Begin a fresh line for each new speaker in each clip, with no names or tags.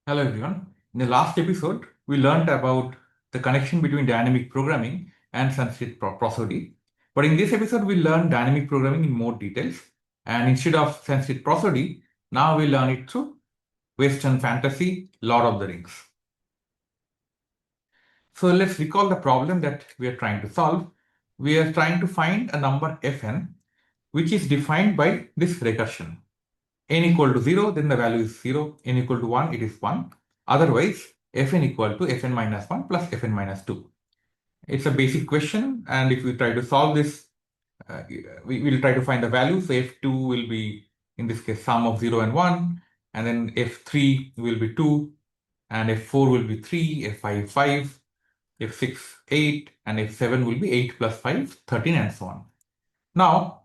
Hello everyone. In the last episode, we learned about the connection between dynamic programming and Sanskrit prosody. But in this episode, we learn dynamic programming in more details. And instead of Sanskrit prosody, now we learn it through Western fantasy, Lord of the Rings. So let's recall the problem that we are trying to solve. We are trying to find a number fn, which is defined by this recursion. N equal to 0, then the value is 0. N equal to 1, it is 1. Otherwise, fn equal to fn minus 1 plus fn minus 2. It's a basic question, and if we try to solve this, we will try to find the value. So f2 will be, in this case, sum of 0 and 1, and then f3 will be 2, and f4 will be 3, f5 5, f6 8, and f7 will be 8 plus 5, 13, and so on. Now,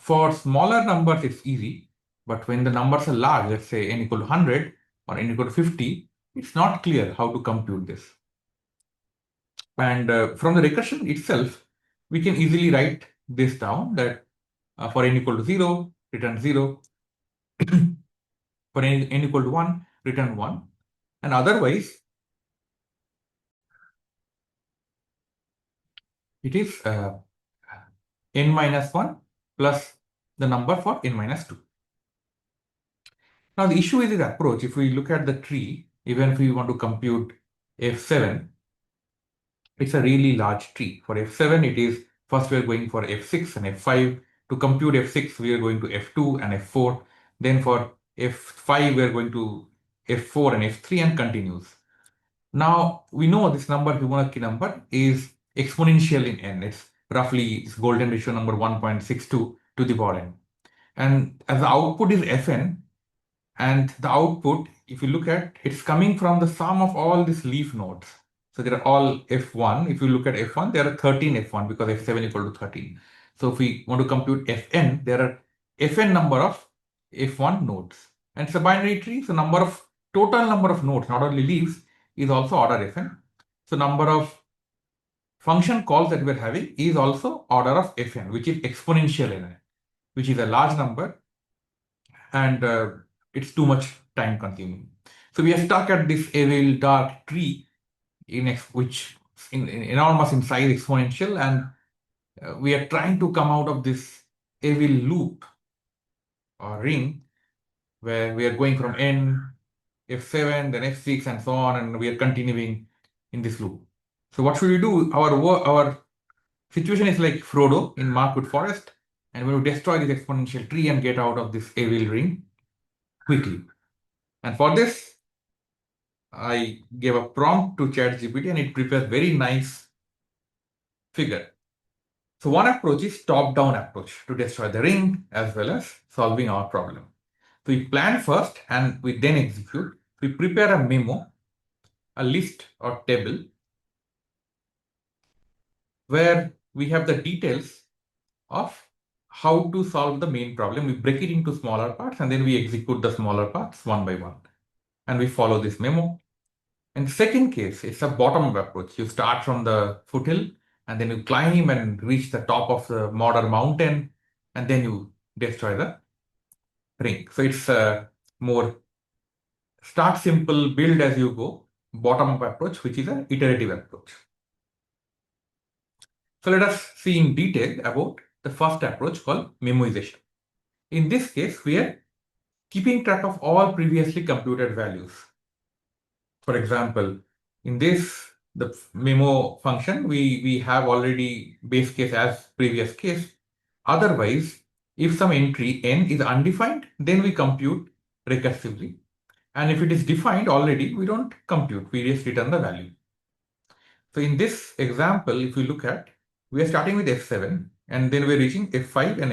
for smaller numbers, it's easy. But when the numbers are large, let's say n equal to 100 or n equal to 50, it's not clear how to compute this. And from the recursion itself, we can easily write this down that for n equal to 0, return 0. For n equal to 1, return 1. And otherwise, it is n minus 1 plus the number for n minus 2. Now, the issue is this approach. If we look at the tree, even if we want to compute f7, it's a really large tree. For f7, it is first we are going for f6 and f5. To compute f6, we are going to f2 and f4. Then for f5, we are going to f4 and f3 and continues. Now, we know this number, Fibonacci number, is exponential in n. It's roughly its golden ratio number 1.62 to the power n. And as the output is fn, and the output, if you look at, it's coming from the sum of all these leaf nodes. So they are all f1. If you look at f1, there are 13 f1 because f7 equal to 13. So if we want to compute fn, there are fn number of f1 nodes. And it's a binary tree, so total number of nodes, not only leaves, is also order fn. So number of function calls that we're having is also order of fn, which is exponential in it, which is a large number, and it's too much time consuming. So we are stuck at this evil dark tree which in enormous in size, exponential, and we are trying to come out of this evil loop or ring where we are going from n, f7, then f6, and so on, and we are continuing in this loop. So what should we do? Our situation is like Frodo in Markwood Forest, and we will destroy this exponential tree and get out of this evil ring quickly. And for this, I gave a prompt to ChatGPT and it prepares very nice figure. So one approach is top-down approach to destroy the ring as well as solving our problem. So we plan first and we then execute. We prepare a memo, a list or table where we have the details of how to solve the main problem. We break it into smaller parts and then we execute the smaller parts one by one. And we follow this memo. And second case, it's a bottom-up approach. You start from the foothill and then you climb and reach the top of the modern mountain and then you destroy the ring. So it's a more start simple, build as you go, bottom-up approach, which is an iterative approach. So let us see in detail about the first approach called memoization. In this case, we are keeping track of all previously computed values. For example, in this, the memo function, we have already base case as previous case. Otherwise, if some entry n is undefined, then we compute recursively. And if it is defined already, we don't compute, we just return the value. So in this example, if we look at, we are starting with f7 and then we're reaching f5 and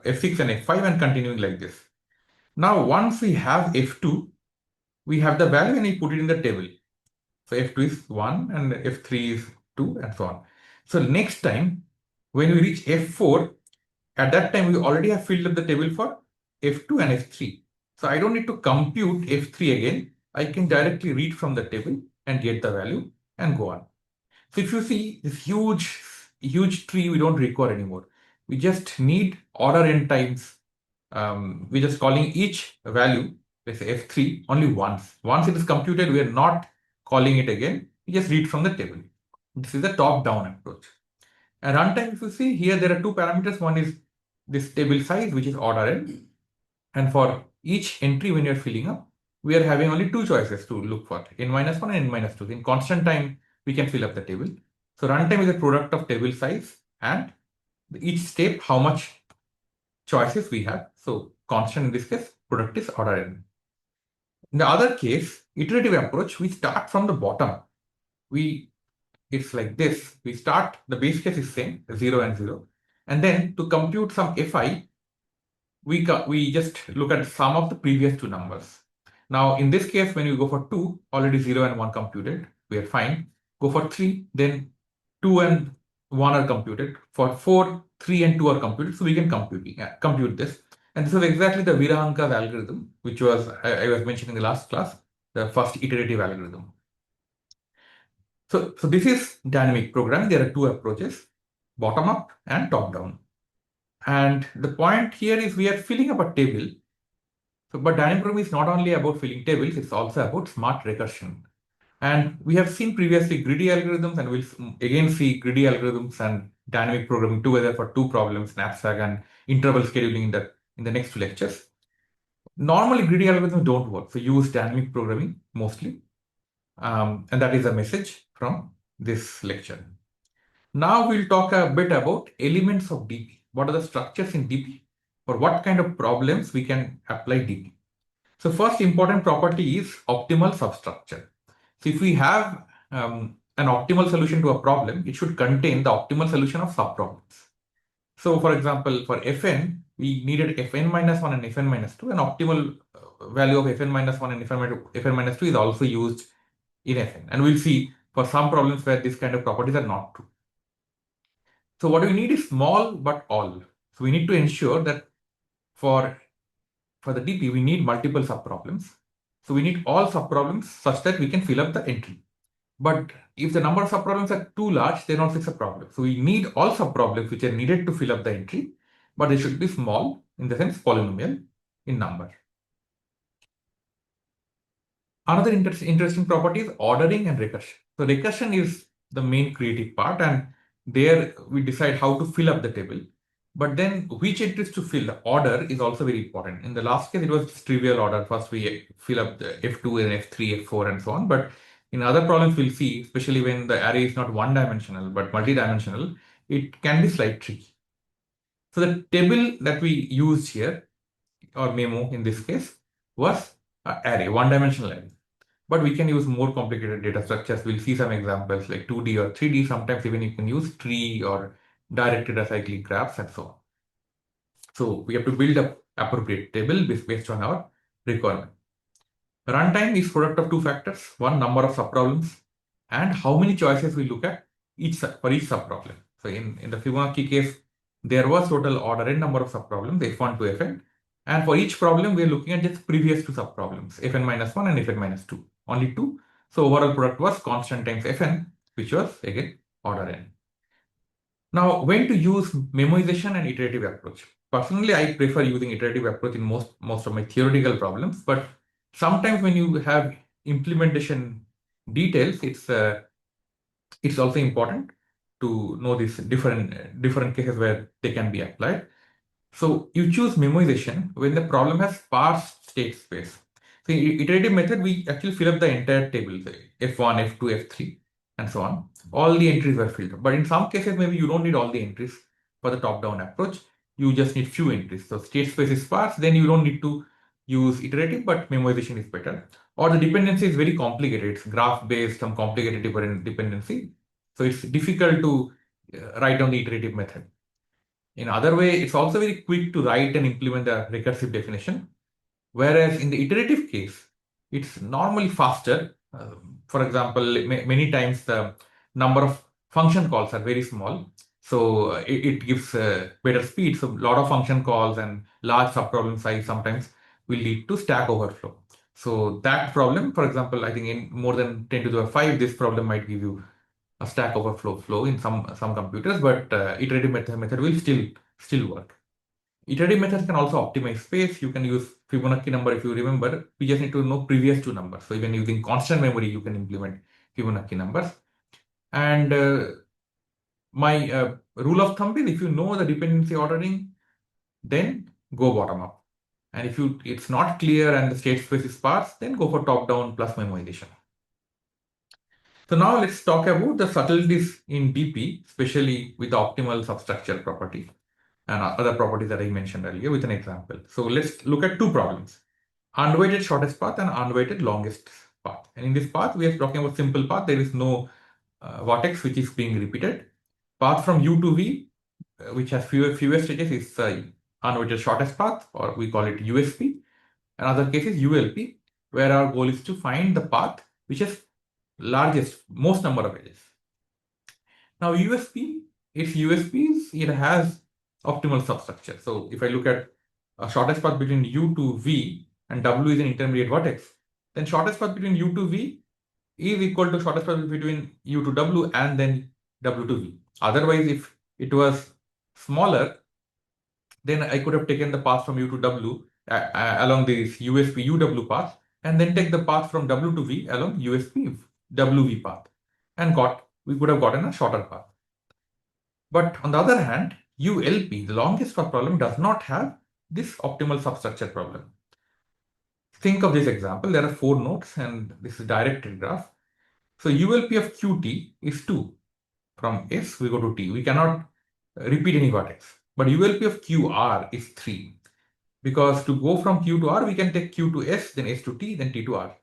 f6 and f5 and continuing like this. Now, once we have f2, we have the value and we put it in the table. So f2 is 1 and f3 is 2 and so on. So next time, when we reach f4, at that time, we already have filled up the table for f2 and f3. So I don't need to compute f3 again. I can directly read from the table and get the value and go on. So if you see this huge tree, we don't require anymore. We just need order n times. We're just calling each value let's say F3 only once. Once it is computed, we are not calling it again. We just read from the table. This is the top-down approach. And runtime, if you see here, there are two parameters. One is this table size, which is order n. And for each entry when you're filling up, we are having only two choices to look for, n-1 and n-2. In constant time, we can fill up the table. So runtime is a product of table size and each step, how much choices we have. So constant in this case, product is order n. In the other case, iterative approach, we start from the bottom. It's like this. We start, the base case is same, 0 and 0. And then to compute some fi, we just look at the sum of the previous two numbers. Now, in this case, when you go for 2, already 0 and 1 computed, we are fine. Go for 3, then 2 and 1 are computed. For 4, 3 and 2 are computed, so we can compute this. And this is exactly the Virahanka's algorithm, which was I was mentioning in the last class, the first iterative algorithm. So this is dynamic programming. There are two approaches, bottom up and top down. And the point here is we are filling up a table. So, but dynamic programming is not only about filling tables, it's also about smart recursion. And we have seen previously greedy algorithms, and we'll again see greedy algorithms and dynamic programming together for two problems, knapsack and interval scheduling in the next two lectures. Normally, greedy algorithms don't work. So use dynamic programming mostly. And that is a message from this lecture. Now we'll talk a bit about elements of DP. What are the structures in DP? For what kind of problems we can apply DP? So first important property is optimal substructure. So if we have an optimal solution to a problem, it should contain the optimal solution of subproblems. So for example, for Fn, we needed Fn minus 1 and Fn minus 2. An optimal value of Fn minus 1 and Fn minus 2 is also used in Fn. And we'll see for some problems where this kind of properties are not true. So what we need is small but all. So we need to ensure that for the DP, we need multiple subproblems. So we need all subproblems such that we can fill up the entry. But if the number of subproblems are too large, they're not fix a problem. So we need all subproblems which are needed to fill up the entry, but they should be small, in the sense polynomial in number. Another interesting property is ordering and recursion. So recursion is the main creative part, and there we decide how to fill up the table. But then which entries to fill, the order is also very important. In the last case, it was trivial order. First, we fill up the F2 and F3, F4, and so on. But in other problems, we'll see, especially when the array is not one-dimensional, but multi-dimensional, it can be slightly tricky. So the table that we used here, or memo in this case, was an array, one-dimensional array. But we can use more complicated data structures. We'll see some examples like 2D or 3D. Sometimes even you can use tree or directed acyclic graphs and so on. So we have to build up appropriate table based on our requirement. Runtime is product of two factors. One, number of subproblems, and how many choices we look at for each subproblem. So in the Fibonacci case, there was total order n number of subproblems, F1 to Fn. And for each problem, we are looking at just previous two subproblems, Fn minus 1 and Fn minus 2. Only two. So overall product was constant times Fn, which was again order n. Now, when to use memoization and iterative approach? Personally, I prefer using iterative approach in most of my theoretical problems, but sometimes when you have implementation details, it's also important to know these different cases where they can be applied. So you choose memoization when the problem has sparse state space. So in iterative method, we actually fill up the entire table, say F1, F2, F3, and so on. All the entries were filled up. But in some cases, maybe you don't need all the entries for the top-down approach. You just need few entries. So state space is sparse, then you don't need to use iterative, but memoization is better. Or the dependency is very complicated. It's graph-based, some complicated dependency. So it's difficult to write down the iterative method. In other way, it's also very quick to write and implement the recursive definition. Whereas in the iterative case, it's normally faster. For example, many times the number of function calls are very small. So it gives better speed. So a lot of function calls and large subproblem size sometimes will lead to stack overflow. So that problem, for example, I think in more than 10 to the 5, this problem might give you a stack overflow in some computers, but iterative method will still work. Iterative methods can also optimize space. You can use Fibonacci number, if you remember, we just need to know previous two numbers. So even using constant memory, you can implement Fibonacci numbers. And my rule of thumb is if you know the dependency ordering, then go bottom up. And if it's not clear and the state space is sparse, then go for top down plus memoization. So now let's talk about the subtleties in DP, especially with the optimal substructure property and other properties that I mentioned earlier with an example. So let's look at two problems: unweighted shortest path and unweighted longest path. And in this path, we are talking about simple path. There is no vertex which is being repeated. Path from U to V, which has fewer stages, is unweighted shortest path, or we call it USP. Another case is ULP, where our goal is to find the path which has most number of edges. Now USP, its USPs, it has optimal substructure. So if I look at a shortest path between U to V and W is an intermediate vertex, then shortest path between U to V is equal to shortest path between U to W and then W to V. Otherwise, if it was smaller, then I could have taken the path from U to W along this USP UW path, and then take the path from W to V along USP WV path, and we could have gotten a shorter path. But on the other hand, ULP, the longest path problem, does not have this optimal substructure problem. Think of this example. There are 4 nodes, and this is directed graph. So ULP of QT is 2. From S, we go to T. We cannot repeat any vertex. But ULP of QR is 3. Because to go from Q to R, we can take Q to S, then S to T, then T to R.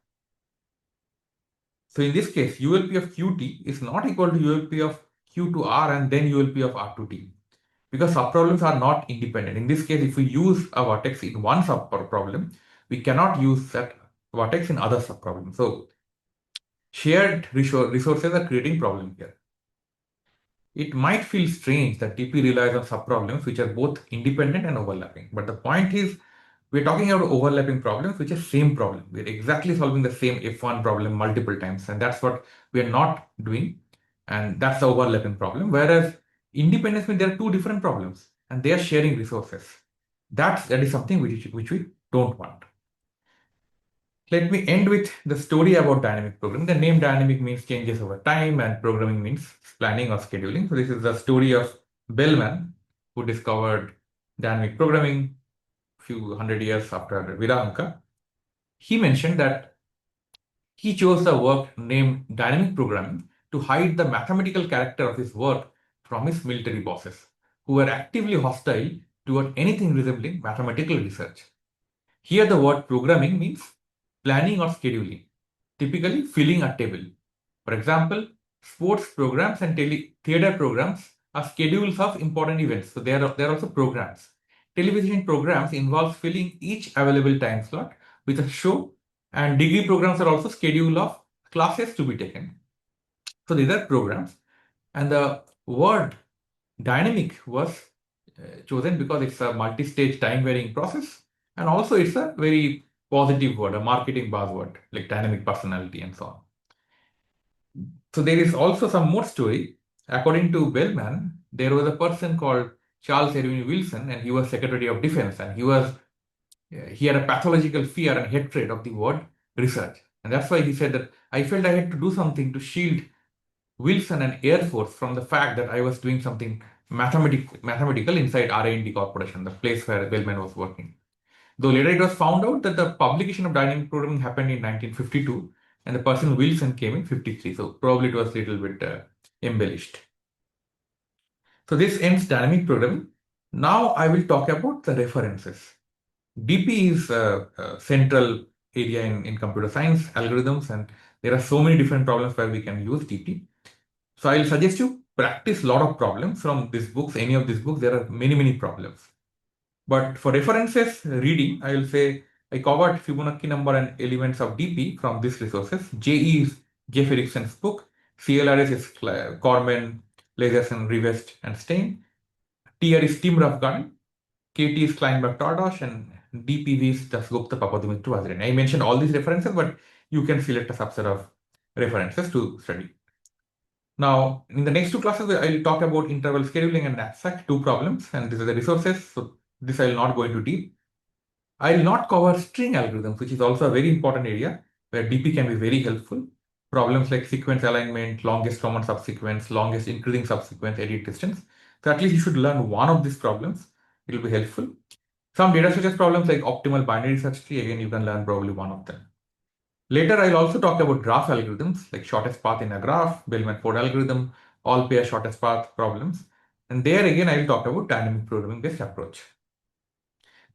So in this case, ULP of QT is not equal to ULP of Q to R and then ULP of R to T. Because subproblems are not independent. In this case, if we use a vertex in one subproblem, we cannot use that vertex in other subproblems. So shared resources are creating problem here. It might feel strange that DP relies on subproblems which are both independent and overlapping. But the point is, we're talking about overlapping problems which are same problem. We're exactly solving the same F1 problem multiple times. And that's what we're not doing. And that's the overlapping problem. Whereas independence means there are two different problems and they are sharing resources. That is something which we don't want. Let me end with the story about dynamic programming. The name dynamic means changes over time, and programming means planning or scheduling. So this is the story of Bellman, who discovered dynamic programming a few hundred years after Viranka. He mentioned that he chose a work named dynamic programming to hide the mathematical character of his work from his military bosses, who were actively hostile toward anything resembling mathematical research. Here the word programming means planning or scheduling, typically filling a table. For example, sports programs and theater programs are schedules of important events. So they are also programs. Television programs involve filling each available time slot with a show, and degree programs are also schedule of classes to be taken. So these are programs, and the word dynamic was chosen because it's a multi-stage time-varying process, and also it's a very positive word, a marketing buzzword like dynamic personality and so on. So there is also some more story. According to Bellman, there was a person called Charles Erwin Wilson, and he was Secretary of Defense, and he had a pathological fear and hatred of the word research. And that's why he said that I felt I had to do something to shield Wilson and Air Force from the fact that I was doing something mathematical inside R&D Corporation, the place where Bellman was working. Though later it was found out that the publication of dynamic programming happened in 1952 and the person Wilson came in 53. So probably it was a little bit embellished. So this ends dynamic programming. Now I will talk about the references. DP is a central area in computer science algorithms, and there are so many different problems where we can use DP. So I'll suggest you practice a lot of problems from these books, any of these books. There are many problems. But for references reading, I will say I covered Fibonacci number and elements of DP from these resources. JE is Jeff Erickson's book. CLRS is Corman, Lazarson, Rivest, and Stein. TR is Tim Roughgarden. KT is Kleinberg Tardosh, and DPV is Dasgupta Papadumitru Vazirani. I mentioned all these references, but you can select a subset of references to study. Now, in the next 2 classes, I will talk about interval scheduling and knapsack, 2 problems, and these are the resources. So this I will not go into deep. I'll not cover string algorithms, which is also a very important area where DP can be very helpful. Problems like sequence alignment, longest common subsequence, longest increasing subsequence, edit distance. So at least you should learn one of these problems. It will be helpful. Some data structures problems like optimal binary search tree, again, you can learn probably one of them. Later, I'll also talk about graph algorithms like shortest path in a graph, Bellman algorithm, all pair shortest path problems. And there again, I'll talk about dynamic programming based approach.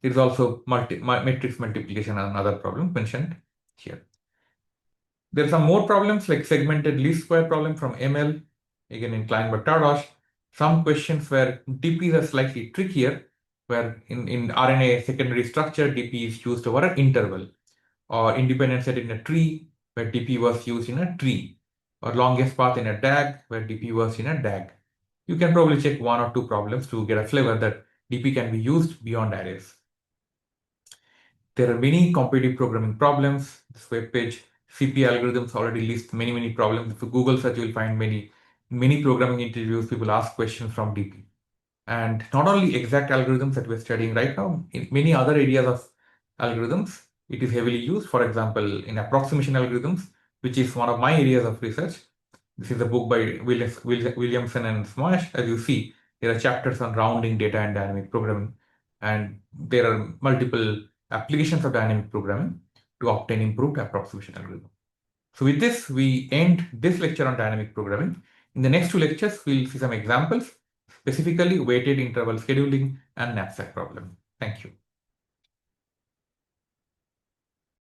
There is also matrix multiplication and another problem mentioned here. There are some more problems like segmented least square problem from ML, again in Klein-Bartadosh. Some questions where DPs are slightly trickier, where in RNA secondary structure, DP is used over an interval, or independent set in a tree, where DP was used in a tree, or longest path in a DAG, where DP was in a DAG. You can probably check one or two problems to get a flavor that DP can be used beyond arrays. There are many competitive programming problems. This web page, CP algorithms already list many problems. If you Google search, you will find many programming interviews. People ask questions from DP. And not only exact algorithms that we're studying right now, in many other areas of algorithms, it is heavily used. For example, in approximation algorithms, which is one of my areas of research. This is a book by Williamson and Smash. As you see, there are chapters on rounding data and dynamic programming. And there are multiple applications of dynamic programming to obtain improved approximation algorithm. So with this, we end this lecture on dynamic programming. In the next two lectures, we'll see some examples, specifically weighted interval scheduling and knapsack problem. Thank you.